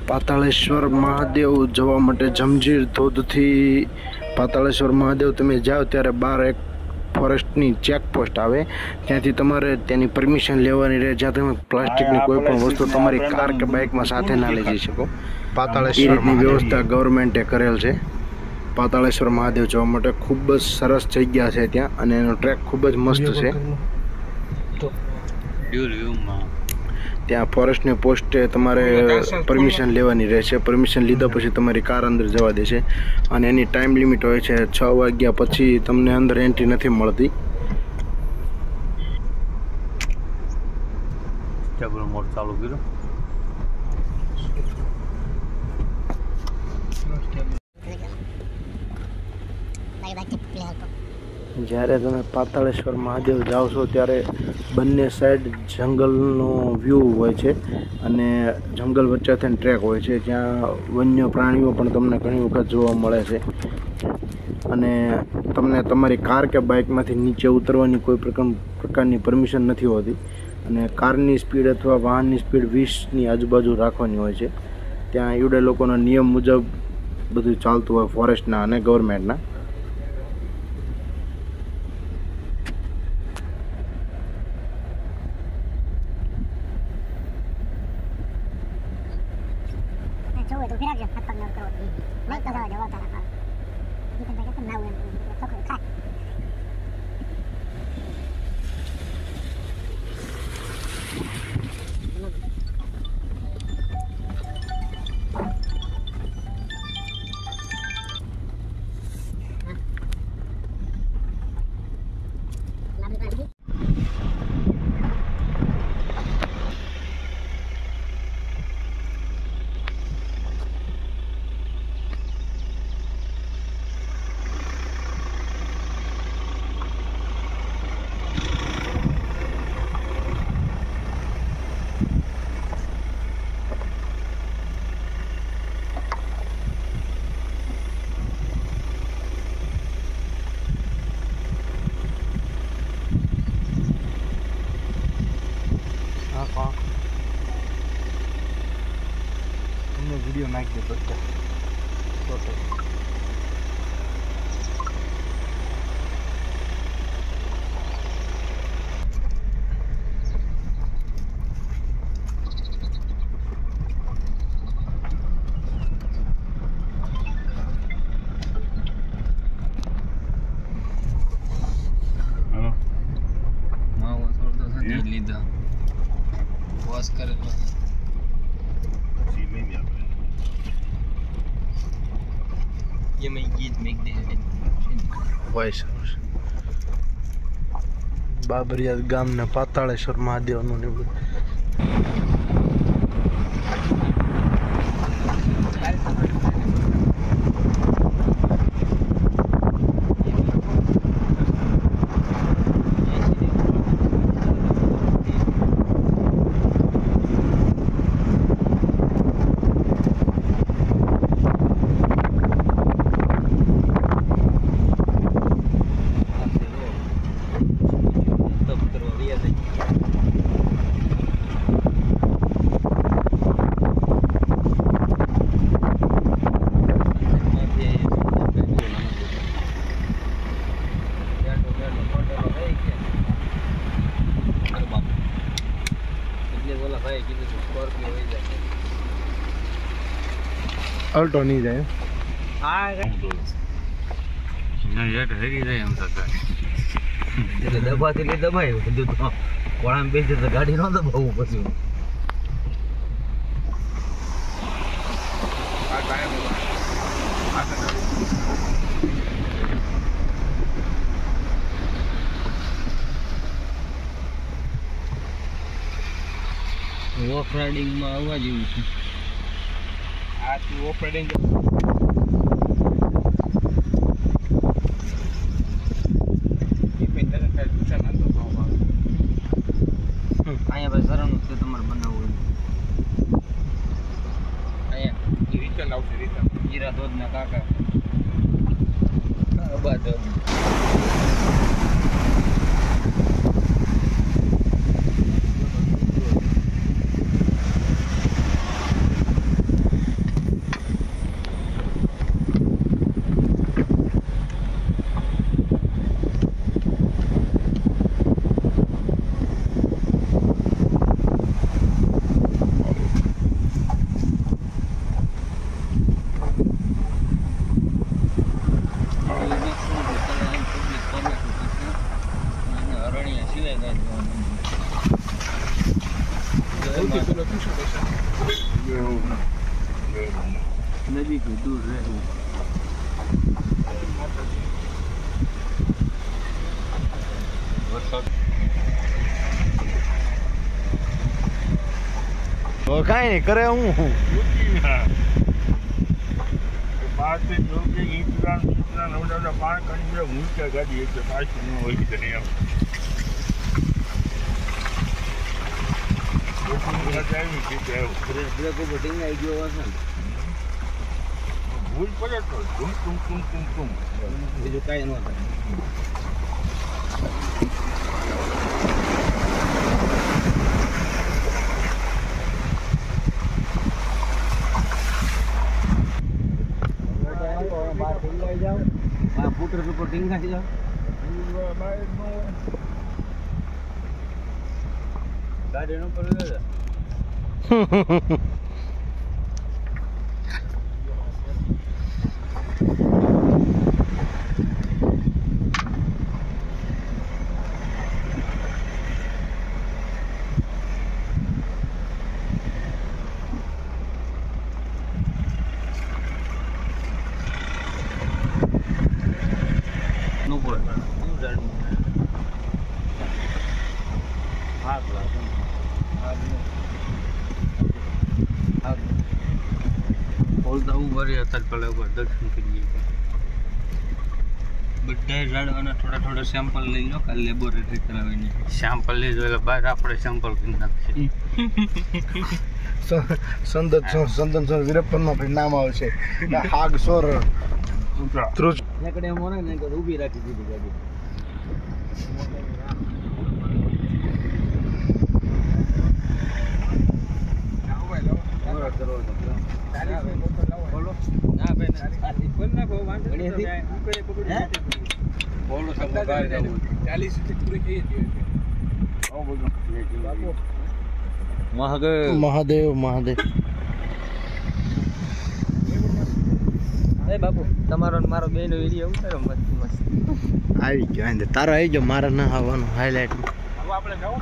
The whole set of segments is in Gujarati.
પાતાળેશ્વર મહાદેવ જવા માટે જંજીર ધોધથી પાતાળેશ્વર મહાદેવ તમે જાઓ ત્યારે બહાર એક ફોરેસ્ટની ચેકપોસ્ટ આવે, ત્યાંથી તમારે તેની પરમિશન લેવાની રહે, જ્યાં તમે પ્લાસ્ટિકની કોઈ પણ વસ્તુ તમારી કાર કે બાઇકમાં સાથે ના લઈ જઈ શકો. પાતાળેશ્વરની વ્યવસ્થા ગવર્મેન્ટે કરેલ છે. પાતાળેશ્વર મહાદેવ જવા માટે ખૂબ જ સરસ જગ્યા છે ત્યાં, અને એનો ટ્રેક ખૂબ જ મસ્ત છે. ત્યાં ફોરેસ્ટની પોસ્ટે તમારે પરમિશન લેવાની રહેશે. પરમિશન લીધા પછી તમારી કાર અંદર જવા દેશે, અને એની ટાઈમ લિમિટ હોય છે 6 વાગ્યા પછી તમને અંદર એન્ટ્રી નથી મળતી. ચાલુ કર્યું. જ્યારે તમે પાતાળેશ્વર મહાદેવ જાઓ છો ત્યારે બંને સાઈડ જંગલનો વ્યૂ હોય છે, અને જંગલ વચ્ચે થઈને ટ્રેક હોય છે, જ્યાં વન્ય પ્રાણીઓ પણ તમને ઘણી વખત જોવા મળે છે. અને તમને તમારી કાર કે બાઇકમાંથી નીચે ઉતરવાની કોઈ પ્રકારની પરમિશન નથી હોતી, અને કારની સ્પીડ અથવા વાહનની સ્પીડ 20ની આજુબાજુ રાખવાની હોય છે. ત્યાં એવડે લોકોના નિયમ મુજબ બધું ચાલતું હોય, ફોરેસ્ટના અને ગવર્મેન્ટના. વિડીયો નાખી દે બધા. લીધા વોશ કરેલો ये मैं गीत मेक दे હોય સરસ. બાબરિયાદ ગામને પાતાળેશ્વર મહાદેવનું ને અલ્ટો નહીં જાય. હા હેઠ હરી જાય એમ થતા એટલે દબાતી લઈ દબાય બધું તો કોળામાં બેસી તો ગાડી ન દબાવવું પછી. ઓફ રાઇડિંગમાં આવવા જેવું છે. આ ઓફ રાઇડિંગ અહીંયા ભાઈ સરનું છે તમારે બનાવવું અહીંયા રિટર્ન આવશે. રિટર્ન હીરા ધોધના કાકા બાદ નજીક દૂર રહેવું. કાંઈ નહીં કરે હું ભૂલ પડે તો બીજું કાંઈ ન થાય. ફૂટર ઉપર ટીંગાઈ જાવ ગાડી ઉપર દર્શન કરીએ. બધા ઝાડવાના થોડા સેમ્પલ લઈ લો, કાલે લેબોરેટરી કરાવીને સેમ્પલ લઈ લો એટલે બહાર આપણે સેમ્પલ કરી નાખીએ. સંદન વીરપ્પનમાં ભાઈ નામ આવે છે હાગ સોર ત્રુજ એકડે મોરે ને ઊભી રાખી દીધી ગાડી. મહાદેવ મહાદેવ. બાપુ તમારો મારો બે નો વિડીયો ઉતારો મસ્ત મસ્ત આવી ગયો. તારો આવી ગયો, મારે ના આવવાનું હાઈલાઇટ. આપણે જવું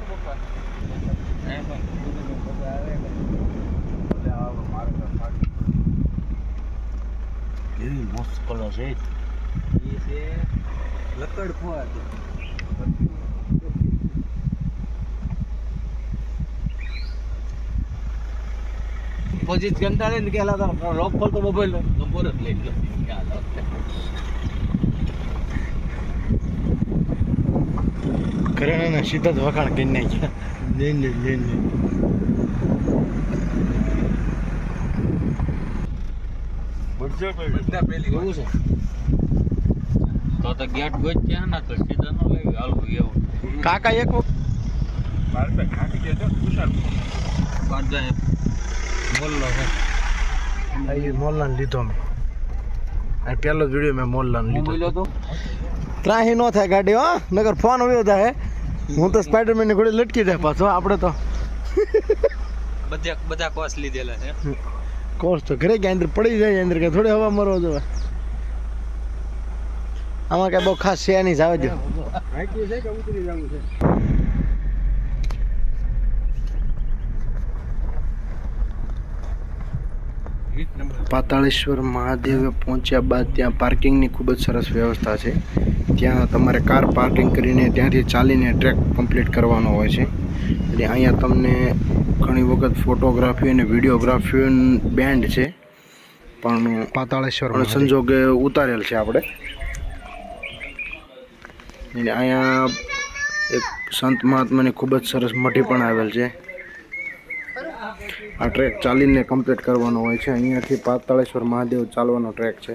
એવી મસ્ત કલર છે. એ છે લકડ ફોર. પોજીટ કંટાળે ને કેલા તો લોક ખોલતો મોબાઈલ નંબર જ લઈ લો. કરે ને સીધા જ વખાણ કરી નાખ્યા. લઈને બધા પેલી એવું છે તો ગેટ ગોચ ત્યાં ના તો સીધા ન લઈ હાલવું એવું. કાકા એક મોલ્લો છે મોલ્લાને લીધો મેં. પહેલો જ વિડીયો મેં મોલ્લાને લીધો. તો ત્રાહી ન થાય ગાડી હો, નગર ફોન આવ્યો થાય. હું તો સ્પાઈડરમેન ની ઘોડે લટકી જાય પાછો. આપણે તો બધા કોર્સ લીધેલા છે. કોર્સ તો ઘરે કે અંદર પડી જાય, અંદર કે થોડી હવા મરવા જવા. આમાં કઈ બહુ ખાસ છે નહીં, જાવ દો. પાતાળેશ્વર મહાદેવે પહોંચ્યા બાદ ત્યાં પાર્કિંગની ખૂબ જ સરસ વ્યવસ્થા છે. ત્યાં તમારે કાર પાર્કિંગ કરીને ત્યાંથી ચાલીને ટ્રેક કમ્પ્લીટ કરવાનો હોય છે. એટલે અહીંયા તમને ઘણી વખત ફોટોગ્રાફી અને વિડીયોગ્રાફી બેન્ડ છે, પણ પાતાળેશ્વર સંજોગે ઉતારેલ છે આપણે. એટલે અહીંયા એક સંત મહાત્માની ખૂબ જ સરસ મઢી પણ આવેલ છે. આ ટ્રેક ચાલીને કમ્પ્લીટ કરવાનો હોય છે. અહીંયાથી પાતાળેશ્વર મહાદેવ ચાલવાનો ટ્રેક છે.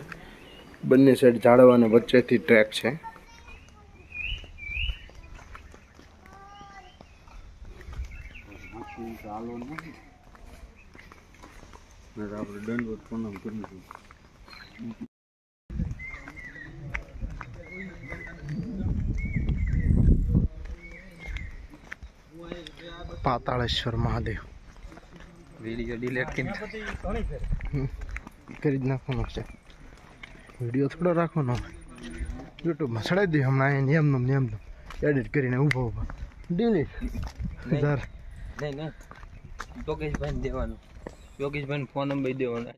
બંને સાઈડ ઝાડવા અને વચ્ચેથી ટ્રેક છે. આપણે દંડવત પ્રણામ કરીશું. પાતાળેશ્વર મહાદેવ વિડીયો ડિલીટ કરી જ નાખવાનો છે. વિડીયો થોડો રાખવાનો યુટ્યુબમાં ચડાવી દઈએ હમણાં. અહીંયા નિયમ એડિટ કરીને ઊભા ડિલીટ. નહીં યોગેશભાઈને દેવાનું. યોગેશભાઈને ફોન નંબર દેવાનો.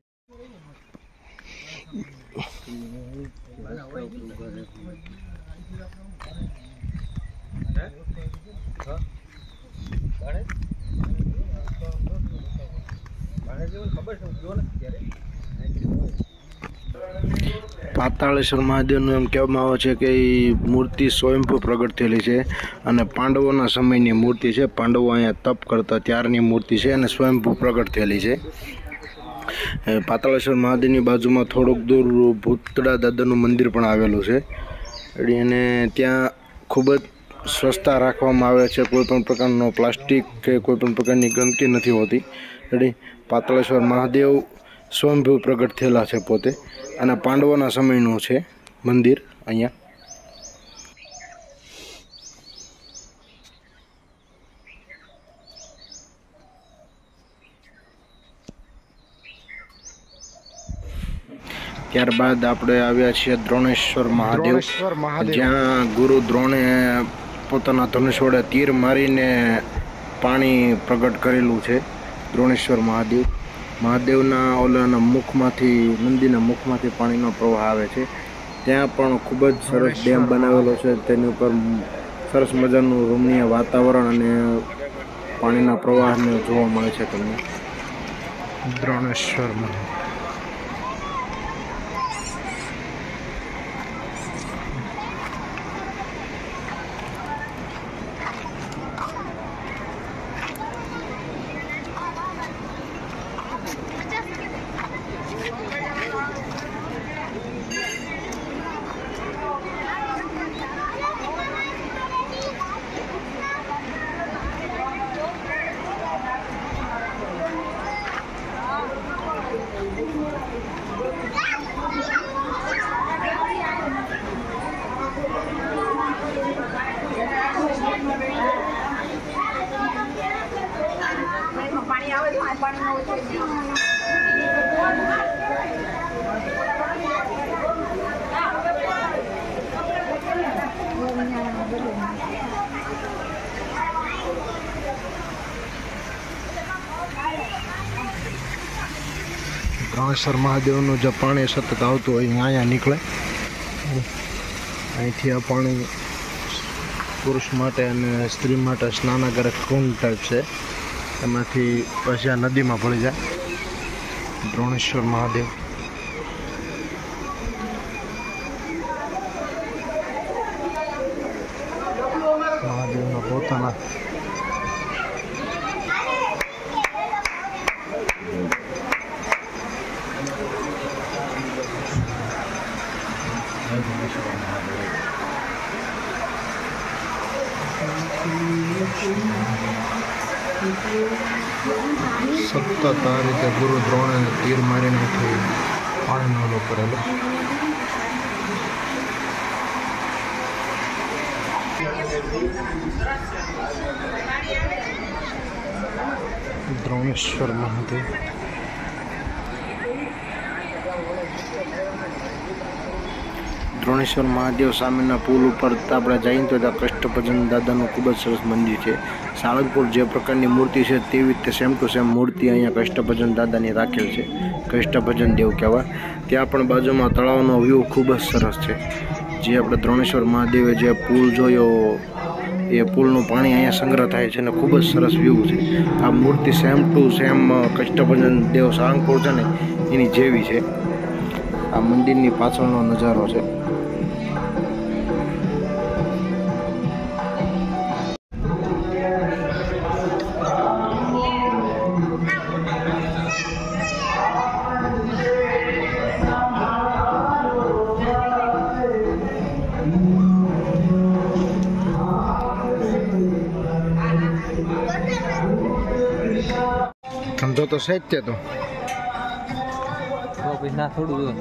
પાતાળેશ્વર મહાદેવનું એમ કહેવામાં આવે છે કે એ મૂર્તિ સ્વયંભૂ પ્રગટ થયેલી છે અને પાંડવોના સમયની મૂર્તિ છે. પાંડવો અહીંયા તપ કરતા ત્યારની મૂર્તિ છે અને સ્વયંભૂ પ્રગટ થયેલી છે. પાતાળેશ્વર મહાદેવની બાજુમાં થોડુંક દૂર ભૂતળા દાદાનું મંદિર પણ આવેલું છે અને ત્યાં ખૂબ જ સ્વચ્છતા રાખવામાં આવે છે. કોઈ પણ પ્રકારનો પ્લાસ્ટિક કે કોઈ પણ પ્રકારની ગંદકી નથી હોતી. પાતાળેશ્વર મહાદેવ સ્વયંભૂ પ્રગટ થયેલા છે પોતે અને પાંડવોના સમયનું છે મંદિર અહીંયા. ત્યારબાદ આપણે આવ્યા છીએ દ્રોણેશ્વર મહાદેવ, જ્યાં ગુરુ દ્રોણે પોતાના ધનુષ વડે તીર મારીને પાણી પ્રગટ કરેલું છે. દ્રોણેશ્વર મહાદેવના ઓલાના મુખમાંથી, નંદીના મુખમાંથી પાણીનો પ્રવાહ આવે છે. ત્યાં પણ ખૂબ જ સરસ ડેમ બનાવેલો છે. તેની ઉપર સરસ મજાનું રમણીય વાતાવરણ અને પાણીના પ્રવાહને જોવા મળે છે તમને. દ્રોણેશ્વરમાં દ્રોણેશ્વર મહાદેવનું જે પાણી સતત આવતું હોય અહીંયા નીકળે. અહીંથી આ પાણી પુરુષ માટે અને સ્ત્રી માટે સ્નાનાગારક કુંડ ટાઈપ છે. એમાંથી પછી આ નદીમાં ભળી જાય. દ્રોણેશ્વર મહાદેવ મહાદેવના પોતાના સતત આ રીતે ગુરુ દ્રોણે તીર મારીને પાણીનો ઓલો કરેલો. દ્રોણેશ્વર મહાદેવ દ્રોણેશ્વર મહાદેવ સામેના પુલ ઉપર આપણે જઈએ તો ત્યાં કષ્ટભંજન દાદાનું ખૂબ જ સરસ મંદિર છે. સાળંગપુર જે પ્રકારની મૂર્તિ છે તેવી રીતે સેમ ટુ સેમ મૂર્તિ અહીંયા કષ્ટભંજન દાદાની રાખેલ છે. કષ્ટભંજન દેવ કહેવાય. ત્યાં પણ બાજુમાં તળાવનો વ્યૂ ખૂબ જ સરસ છે. જે આપણે દ્રોણેશ્વર મહાદેવે જે પુલ જોયો એ પુલનું પાણી અહીંયા સંગ્રહ થાય છે અને ખૂબ જ સરસ વ્યૂ છે. આ મૂર્તિ same to same Kashtabhanjan Dev Salangpur છે ને એની જેવી છે. આ મંદિરની પાછળનો નજારો છે. ધંધો તો છે જ તે તો ના થોડું